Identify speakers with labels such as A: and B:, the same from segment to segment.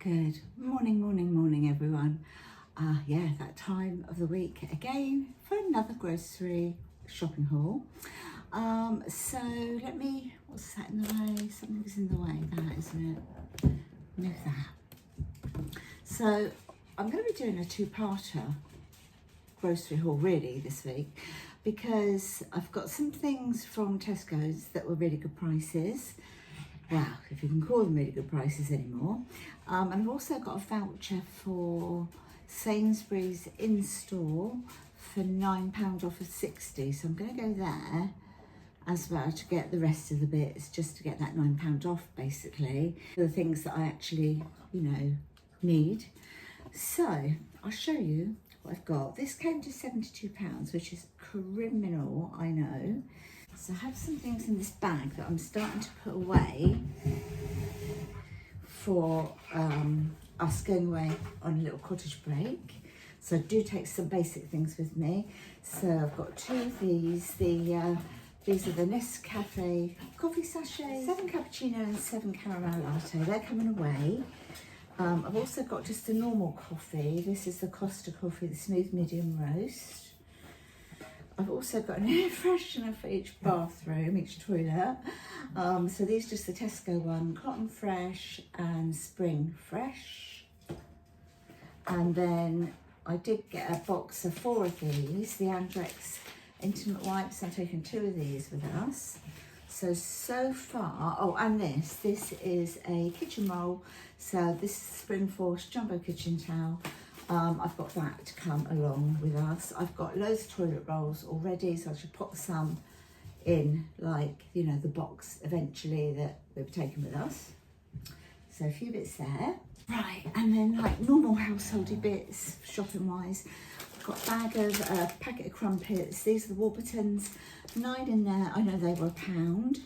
A: Good morning everyone. Yeah, that time of the week again for another grocery shopping haul. So what's that in the way? Something's in the way, that isn't it? Move that. So I'm going to be doing a two-parter grocery haul really this week because I've got some things from Tesco's that were really good prices. Wow, if you can call them really good prices anymore. And I've also got a voucher for Sainsbury's in-store for £9 off of 60. So I'm going to go there as well to get the rest of the bits, just to get that £9 off basically, for the things that I actually, need. So I'll show you what I've got. This came to £72, which is criminal, I know. So I have some things in this bag that I'm starting to put away for us going away on a little cottage break. So I do take some basic things with me. So I've got two of these. These are the Nescafe coffee sachets, 7 cappuccino and 7 caramel latte. They're coming away. I've also got just a normal coffee. This is the Costa coffee, the smooth medium roast. I've also got an air freshener for each bathroom, each toilet. So these are just the Tesco one, Cotton Fresh and Spring Fresh. And then I did get a box of 4 of these, the Andrex Intimate Wipes. I'm taking 2 of these with us. So far, oh, and this is a kitchen roll. So this is Spring Force Jumbo Kitchen Towel. I've got that to come along with us. I've got loads of toilet rolls already, so I should pop some in, like, the box eventually that we'll be taking with us. So a few bits there. Right, and then like normal householdy bits, shopping wise. I've got a packet of crumpets. These are the Warburtons, 9 in there. I know they were £1.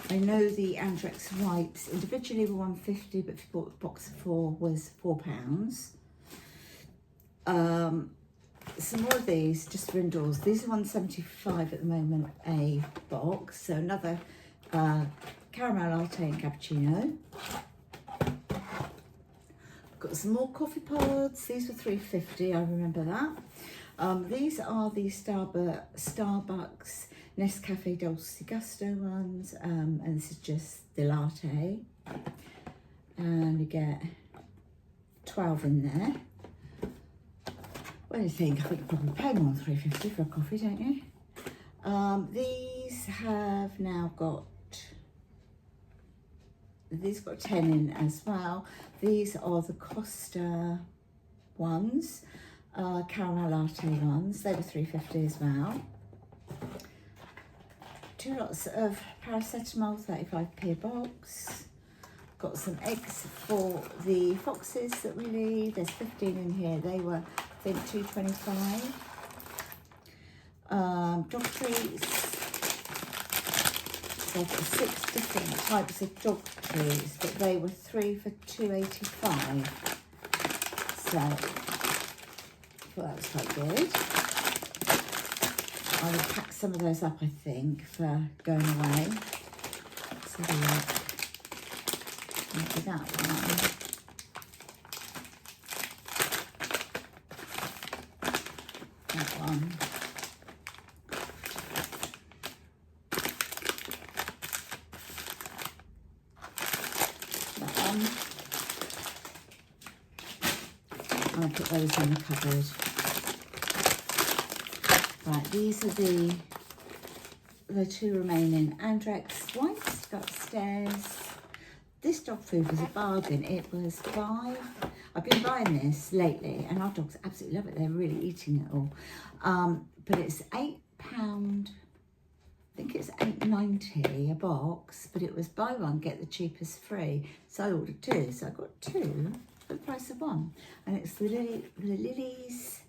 A: I know the Andrex wipes individually were £1.50, but if you bought the box of 4 was £4. Some more of these just for indoors. These are £1.75 at the moment a box. So another caramel latte and cappuccino. Got some more coffee pods. These were £3.50. I remember that. These are the Starbucks Nescafe Dolce Gusto ones, and this is just the latte. And you get 12 in there. What do you think? I think you probably pay more than £3.50 for a coffee, don't you? These have now got, these got 10 in as well. These are the Costa ones, caramel latte ones. They were £3.50 as well. 2 lots of paracetamol, 35p a box. Got some eggs for the foxes that we leave. There's 15 in here. They were, I think, £2.25. Dog treats. So I've got 6 different types of dog treats, but they were 3 for £2.85. So I thought that was quite good. I will pack some of those up, I think, for going away. Let's have a look. Maybe that one. That one. That one. I'll put those in the cupboard. Right, these are the 2 remaining Andrex wipes upstairs. This dog food was a bargain. It was I've been buying this lately and our dogs absolutely love it. They're really eating it all. But it's £8, I think it's £8.90 a box, but it was buy one, get the cheapest free. So I ordered 2, so I got 2 for the price of 1. And it's the Lily's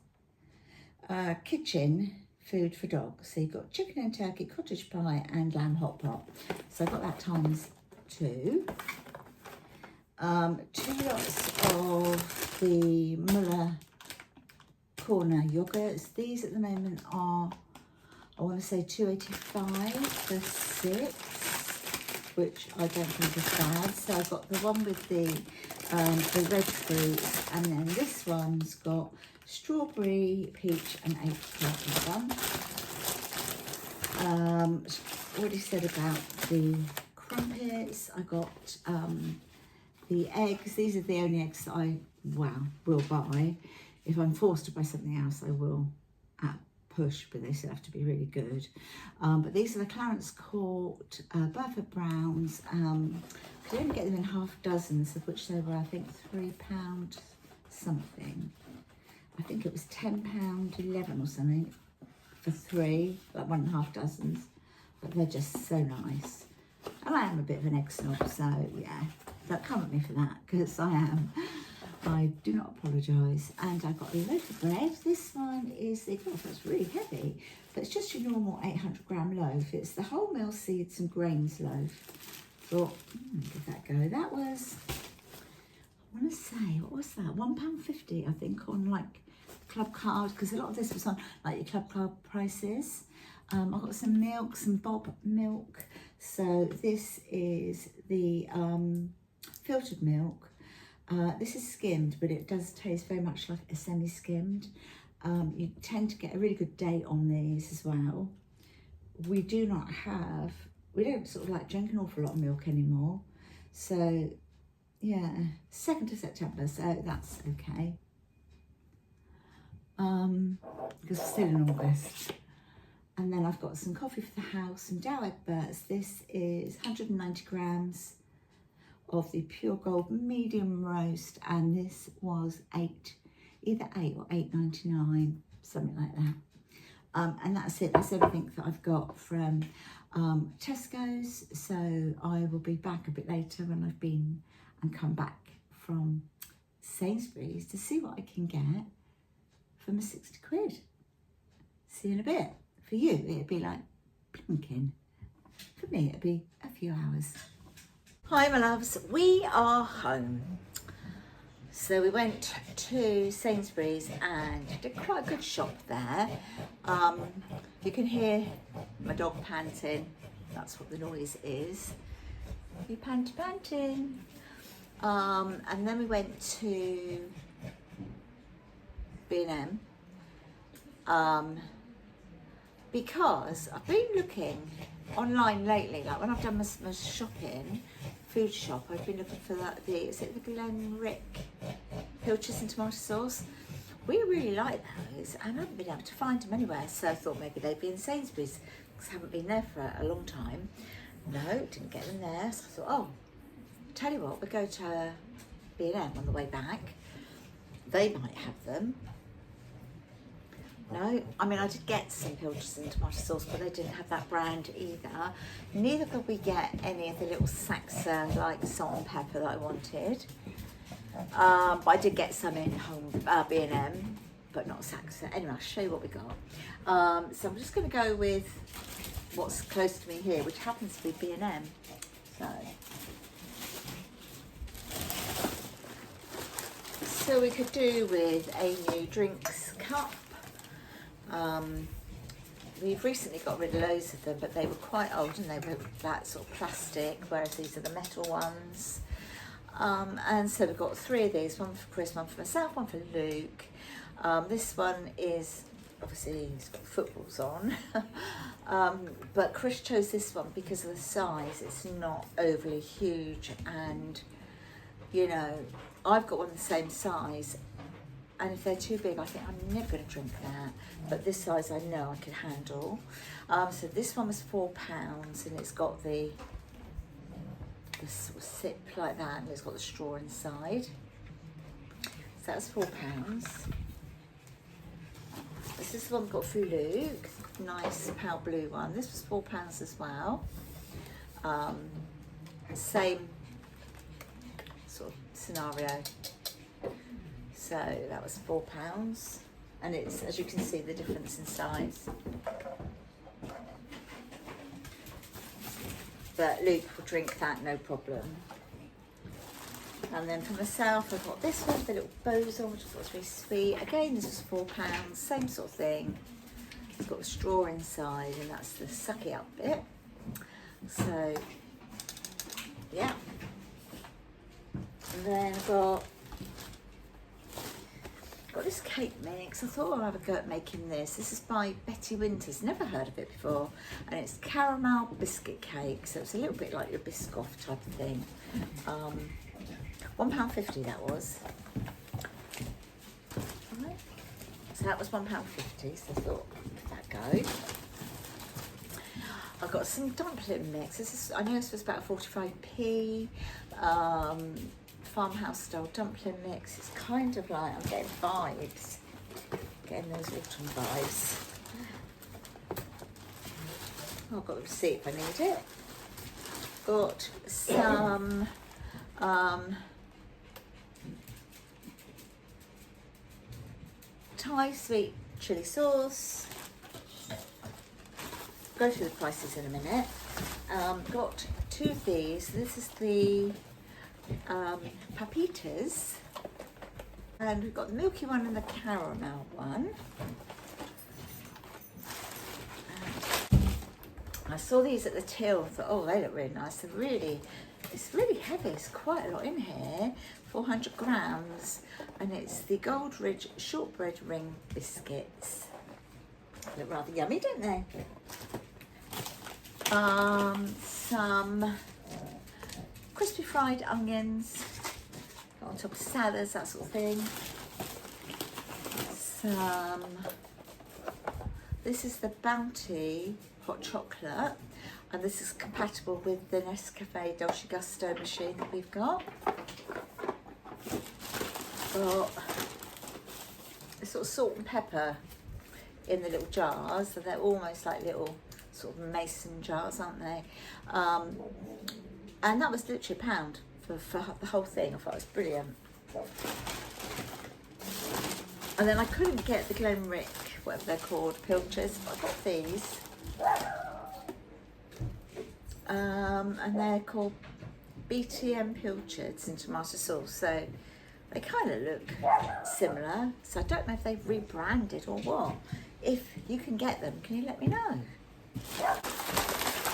A: kitchen food for dogs. So you've got chicken and turkey, cottage pie and lamb hot pot. So I got that times 2. 2 lots of the Muller Corner yogurts. These at the moment are, I want to say £2.85 for 6, which I don't think is bad. So I got the one with the the red fruits, and then this one's got strawberry, peach and apricot in one. Already said about the crumpets. I got the eggs. These are the only eggs that I will buy. If I'm forced to buy something else, I will at push, but they still have to be really good. But these are the Clarence Court Burford Browns. I could only get them in half dozens, of which they were, I think, £3 something. I think it was £10.11 or something for 3, like 1.5 dozens. But they're just so nice. And I am a bit of an egg snob, so yeah, don't come at me for that, because I am. I do not apologise. And I got a loaf of bread. This one is, it's really heavy, but it's just your normal 800-gram loaf. It's the wholemeal seeds and grains loaf. Thought, give that a go. That was, I want to say, what was that? £1.50, I think, on like Club Card, because a lot of this was on like your Club Card prices. I got some milk, some Bob milk. So this is the filtered milk. This is skimmed, but it does taste very much like a semi-skimmed. You tend to get a really good date on these as well. We don't sort of like drink an awful lot of milk anymore. So yeah, 2nd of September, so that's okay. Because we're still in August. And then I've got some coffee for the house, some Dow Egberts. This is 190 grams of the Pure Gold medium roast, and this was either 8 or 8.99, something like that. And that's it. That's everything that I've got from Tesco's. So I will be back a bit later when I've been and come back from Sainsbury's to see what I can get for my 60 quid. See you in a bit. For you, it'd be like blinking. For me, it'd be a few hours. Hi, my loves. We are home. So we went to Sainsbury's and did quite a good shop there. You can hear my dog panting. That's what the noise is. You panting. And then we went to B&M. Because I've been looking online lately, like when I've done my shopping, food shop, I've been looking for is it the Glenrick pilchards and tomato sauce? We really like those, and I haven't been able to find them anywhere, so I thought maybe they'd be in Sainsbury's, because I haven't been there for a long time. No, didn't get them there, so I thought, oh, tell you what, we'll go to B&M on the way back. They might have them. No, I mean, I did get some pilchards and tomato sauce, but they didn't have that brand either. Neither could we get any of the little sacks like salt and pepper that I wanted. But I did get some in home B&M, but not Saxa. Anyway, I'll show you what we got. So I'm just going to go with what's close to me here, which happens to be B&M. So we could do with a new drinks cup. We've recently got rid of loads of them, but they were quite old and they were that sort of plastic, whereas these are the metal ones. And so we've got 3 of these, one for Chris, one for myself, one for Luke. This one is, obviously he's got footballs on, but Chris chose this one because of the size. It's not overly huge, and you know, I've got one the same size, and if they're too big, I think I'm never going to drink that. But this size, I know I can handle. So this one was £4, and it's got the sort of sip like that, and it's got the straw inside. So that's £4. This is the one we've got for Luke, nice pale blue one. This was £4 as well. Same sort of scenario. So that was £4, and it's, as you can see, the difference in size. But Luke will drink that, no problem. And then for myself, I've got this one, the little bows on, which I thought was really sweet. Again, this was £4, same sort of thing. It's got a straw inside, and that's the sucky up bit. So, yeah. And then I've got this cake mix. I thought I'll have a go at making this. This is by Betty Winters, never heard of it before. And it's caramel biscuit cake, so it's a little bit like your Biscoff type of thing. £1.50 that was. Right. So that was £1.50, so I thought, give that go. I've got some dumpling mix. This is, I know this was about 45p. Farmhouse style dumpling mix. It's kind of like, I'm getting vibes, getting those autumn vibes. Oh, I've got the receipt if I need it. Got some Thai sweet chili sauce. Go through the prices in a minute. Got 2 of these. This is the papitas, and we've got the milky one and the caramel one. I saw these at the till and thought, oh, they look really nice. They're really, it's really heavy. It's quite a lot in here, 400 grams, and it's the Gold Ridge shortbread ring biscuits. They look rather yummy, don't they? Some crispy fried onions on top of salads, that sort of thing. This is the Bounty hot chocolate, and this is compatible with the Nescafe Dolce Gusto machine that we've got. Got a sort of salt and pepper in the little jars, so they're almost like little sort of mason jars, aren't they? And that was literally £1 for the whole thing. I thought it was brilliant. And then I couldn't get the Glenrick, whatever they're called, pilchards, but I got these. And they're called BTM pilchards in tomato sauce. So they kind of look similar. So I don't know if they've rebranded or what. If you can get them, can you let me know?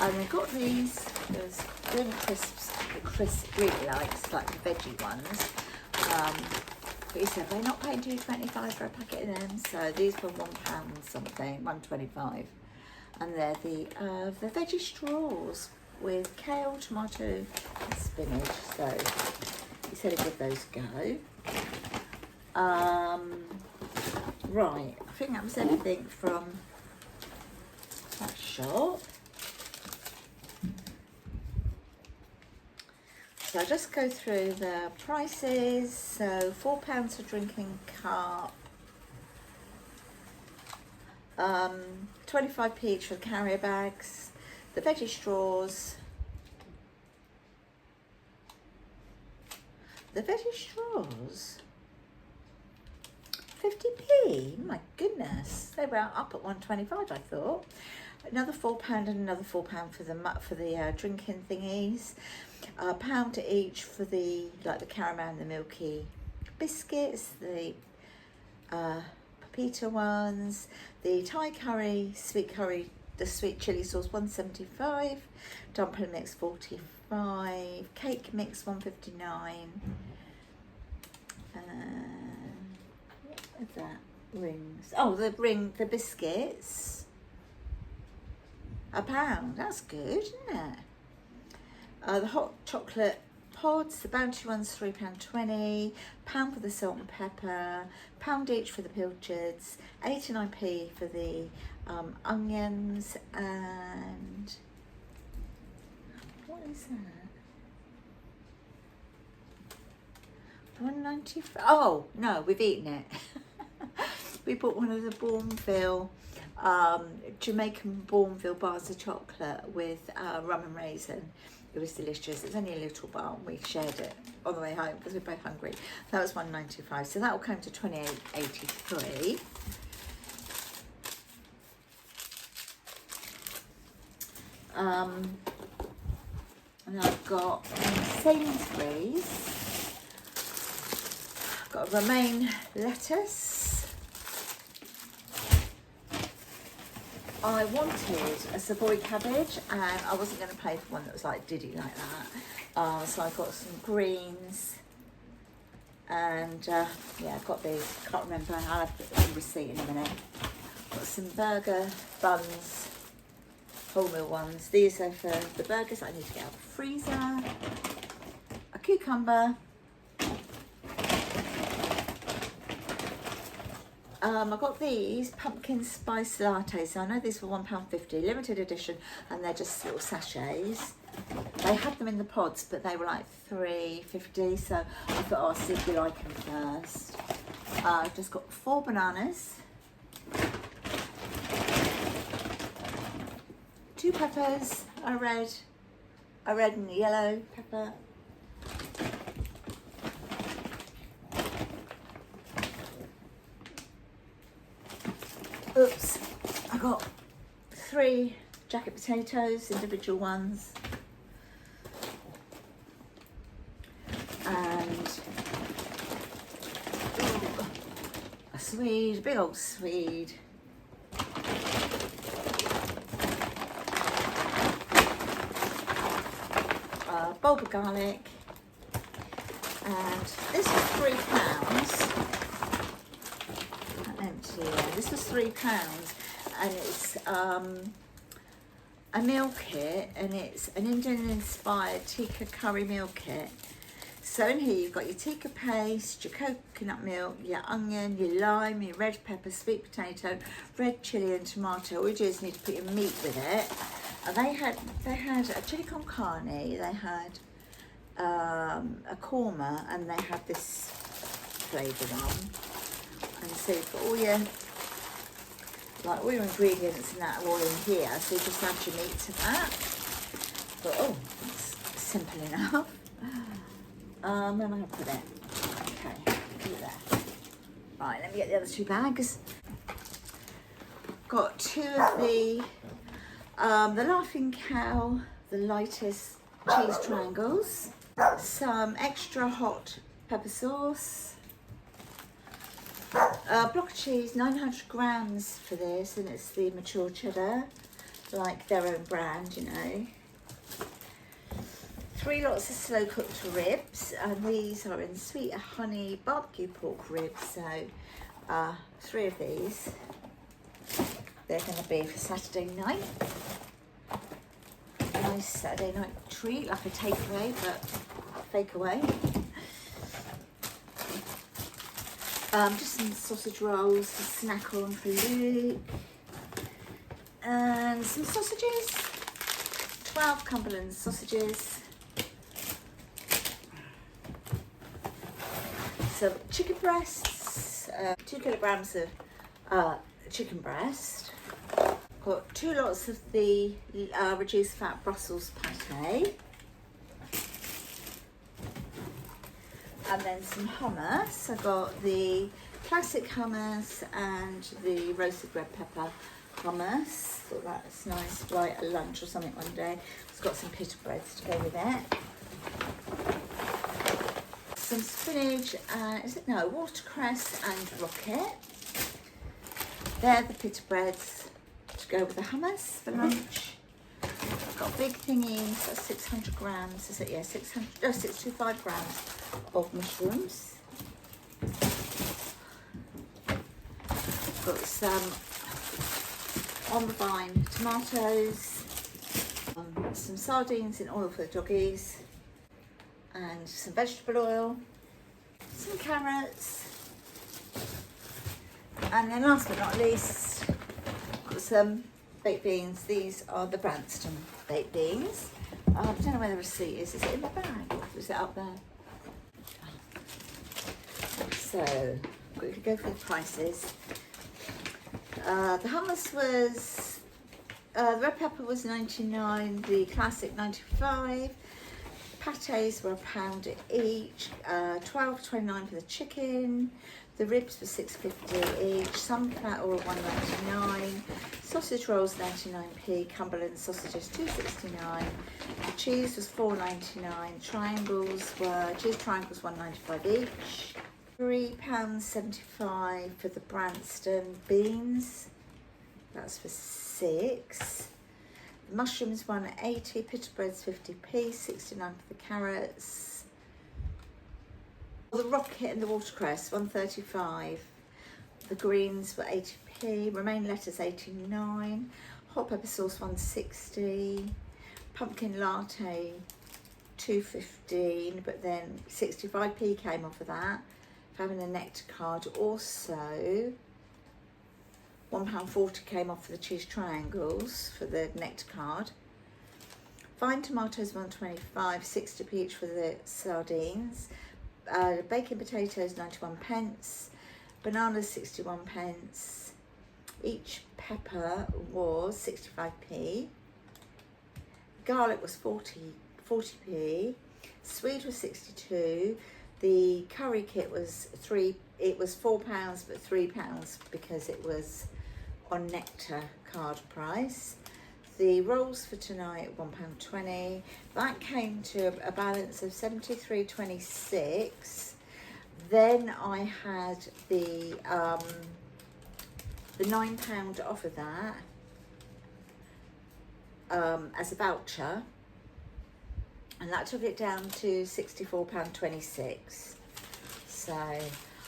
A: And I got these, there's Grim Crisps that Chris really likes, like the veggie ones. But he said they're not paying £2.25 for a packet of them, so these were £1 something, £1.25. And they're the veggie straws with kale, tomato and spinach. So he said he'd give those a go. Right, I think that was everything from that shop. So I'll just go through the prices. So £4 for drinking cup, 25p each for the carrier bags, the veggie straws, the veggie straws, 50p, my goodness, they were up at 1.25 I thought. Another £4 and another £4 for the drinking thingies. £1 each for the caramel and the milky biscuits, the papita ones, the Thai curry, sweet curry, the sweet chili sauce 1.75, dumpling mix 45, cake mix 1.59. What is that? Rings. Oh, the biscuits. £1. That's good, isn't it? The hot chocolate pods, the Bounty ones, £3.20, £1 for the salt and pepper, £1 each for the pilchards, 89p for the onions, and what is that? £1.95. Oh no, we've eaten it. We bought one of the Bourneville, Jamaican Bourneville bars of chocolate with rum and raisin. It was delicious. It's only a little bar, and we shared it on the way home because we're both hungry. That was £1.95, so that will come to £28.83. And I've got Sainsbury's. I've got a romaine lettuce. I wanted a Savoy cabbage, and I wasn't going to pay for one that was like diddy like that. So I got some greens, And yeah, I've got these. Can't remember. I'll have the receipt in a minute. Got some burger buns, wholemeal ones. These are for the burgers I need to get out of the freezer. A cucumber. I got these pumpkin spice lattes. I know these were £1.50, limited edition, and they're just little sachets. They had them in the pods, but they were like £3.50, so I thought, oh, I'll see if you like them first. I've just got 4 bananas, 2 peppers, a red and a yellow pepper. Oops, I got 3 jacket potatoes, individual ones. And a Swede, a big old Swede. A bulb of garlic. And this was £3. Empty, yeah. This was £3, and it's a meal kit, and it's an Indian inspired tikka curry meal kit. So in here you've got your tikka paste, your coconut milk, your onion, your lime, your red pepper, sweet potato, red chilli and tomato. All you do is need to put your meat with it. And they had a chili con carne, they had a korma, and they had this flavoured one. And so you've got all your ingredients and that are all in here, so you just add your meat to that. But oh, that's simple enough. Where am I going to put it? Okay, put it there. Right, let me get the other 2 bags. Got 2 of the Laughing Cow, the lightest cheese triangles, some extra hot pepper sauce, a block of cheese, 900 grams for this, and it's the mature cheddar, like their own brand, you know. 3 lots of slow cooked ribs, and these are in sweet honey barbecue pork ribs, so 3 of these. They're going to be for Saturday night. Nice Saturday night treat, like a takeaway, but fake away. Just some sausage rolls to snack on for Luke. And some sausages. 12 Cumberland sausages. Some chicken breasts. 2 kilograms of chicken breast. Got 2 lots of the reduced fat Brussels pate. And then some hummus. I got the classic hummus and the roasted red pepper hummus. Thought that was nice, like a lunch or something one day. It's got some pita breads to go with it. Some spinach, watercress and rocket. They're the pita breads to go with the hummus for lunch. I've got big thingies, that's 600 grams, is it? Yeah, 625 grams of mushrooms. Got some on the vine tomatoes, some sardines in oil for the doggies, and some vegetable oil, some carrots, and then last but not least, got some baked beans. These are the Branston baked beans. I don't know where the receipt is. Is it in the bag or is it up there? So, we could go for the prices. The hummus was, the red pepper was 99, the classic 95. Pâtés were £1 each, 12.29 for the chicken. The ribs were $6.50 each, sunflower oil $1.99, sausage rolls 99p, Cumberland sausages $2.69, the cheese was $4.99, cheese triangles $1.95 each, £3.75 for the Branston beans, that's for 6. The mushrooms $1.80, pita breads 50p, 69 for the carrots. The rocket and the watercress, 135. The greens were 80p. Romaine lettuce, 89. Hot pepper sauce, 160. Pumpkin latte, 215. But then 65p came off of that. For having a nectar card. Also, £1.40 came off for the cheese triangles for the nectar card. Fine tomatoes, 125. 60p each for the sardines. Bacon potatoes, 91p. Bananas, 61p. Each pepper was 65p. Garlic was 40p. Swede was 62. The curry kit was it was £4 but £3 because it was on nectar card price. The rolls for tonight, £1.20. That came to a balance of 73.26. Then I had the £9 off of that as a voucher, and that took it down to £64.26. So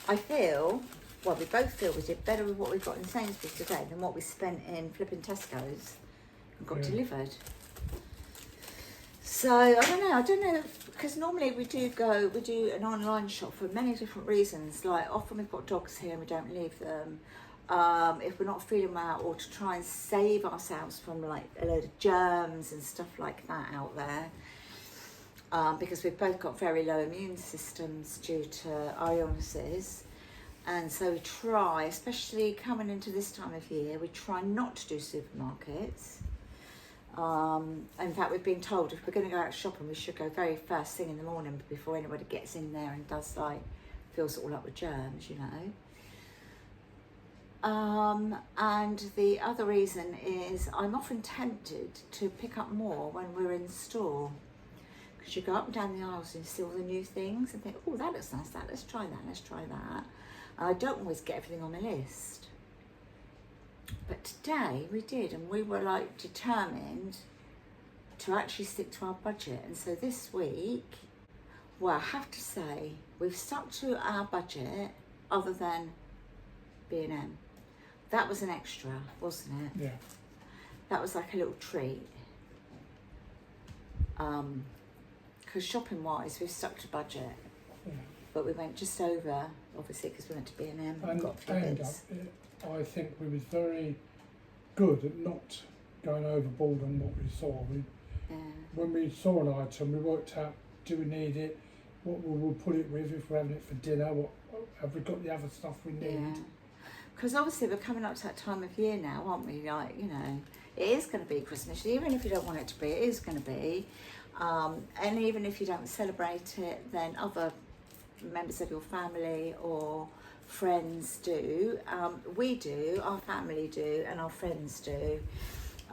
A: I feel, well, we both feel we did better with what we got in Sainsbury's today than what we spent in flipping Tesco's and got delivered. So I don't know, because normally we do an online shop for many different reasons. Like often we've got dogs here and we don't leave them. If we're not feeling well, or to try and save ourselves from like a load of germs and stuff like that out there. Because we've both got very low immune systems due to our illnesses. And so we try, especially coming into this time of year, we try not to do supermarkets. In fact, we've been told if we're going to go out shopping, we should go very first thing in the morning before anybody gets in there and does fills it all up with germs, you know. And the other reason is I'm often tempted to pick up more when we're in store. Because you go up and down the aisles and you see all the new things and think, oh, that looks nice, let's try that, let's try that. And I don't always get everything on my list. But today we did, and we were like determined to actually stick to our budget. And so this week, well, I have to say, we've stuck to our budget other than B&M. That was an extra, wasn't it?
B: Yeah.
A: That was like a little treat. Because shopping wise, we've stuck to budget.
B: Yeah.
A: But we went just over, obviously, because we went to B&M and got
B: and I think we was very good at not going overboard on what we saw. When we saw an item, we worked out, do we need it? What we will put it with if we're having it for dinner? What have we got the other stuff we need?
A: Yeah. Because obviously we're coming up to that time of year now, aren't we? Like, you know, it is going to be Christmas, even if you don't want it to be, it is going to be. And even if you don't celebrate it, then other members of your family or friends do. We do, our family do, and our friends do.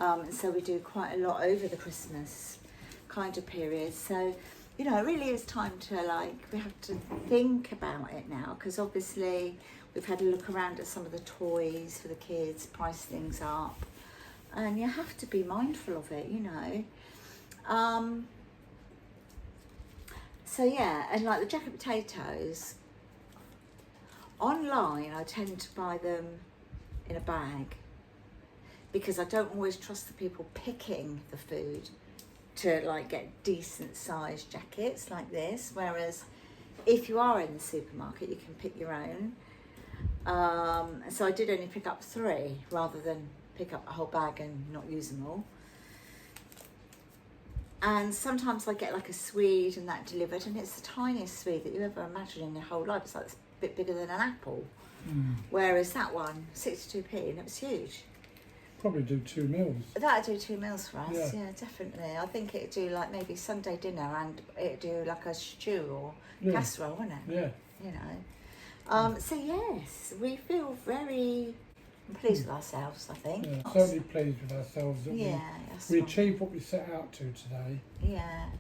A: And so we do quite a lot over the Christmas kind of period. So, you know, it really is time to we have to think about it now, because obviously we've had a look around at some of the toys for the kids, price things up, and you have to be mindful of it, you know. So yeah, and like the jacket potatoes, online I tend to buy them in a bag because I don't always trust the people picking the food to get decent sized jackets like this, whereas if you are in the supermarket you can pick your own. So I did only pick up 3 rather than pick up a whole bag and not use them all. And sometimes I get a Swede and that delivered, and it's the tiniest Swede that you ever imagine in your whole life. It's a bit bigger than an apple. Whereas that one, 62p, and it was huge.
B: Probably do 2 meals.
A: That'd do 2 meals for us, yeah, definitely. I think it'd do maybe Sunday dinner, and it'd do a stew or casserole, wouldn't it?
B: Yeah.
A: You know. So yes, we feel very pleased with ourselves, I think.
B: Yeah, certainly pleased with ourselves that we achieved what we set out to today.
A: Yeah.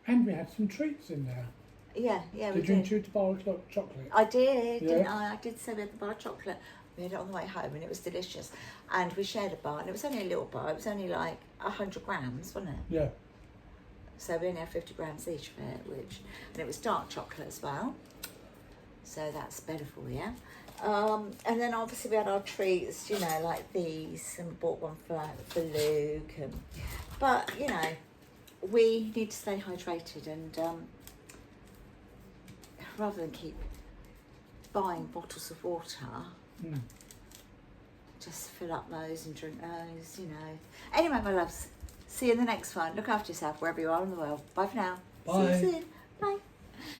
B: And we had some treats in there.
A: Yeah,
B: Did you include the bar of chocolate?
A: I did, didn't I? I did say we had the bar of chocolate. We had it on the way home and it was delicious. And we shared a bar, and it was only a little bar. It was only 100 grams, wasn't it?
B: Yeah.
A: So we only had 50 grams each of it, and it was dark chocolate as well. so that's better for you. And then obviously we had our treats, you know, like these, and bought one for Luke. But you know, we need to stay hydrated, and rather than keep buying bottles of water, just fill up those and drink those, you know. Anyway, my loves, see you in the next one. Look after yourself wherever you are in the world. Bye for now.
B: Bye.
A: See you soon. Bye.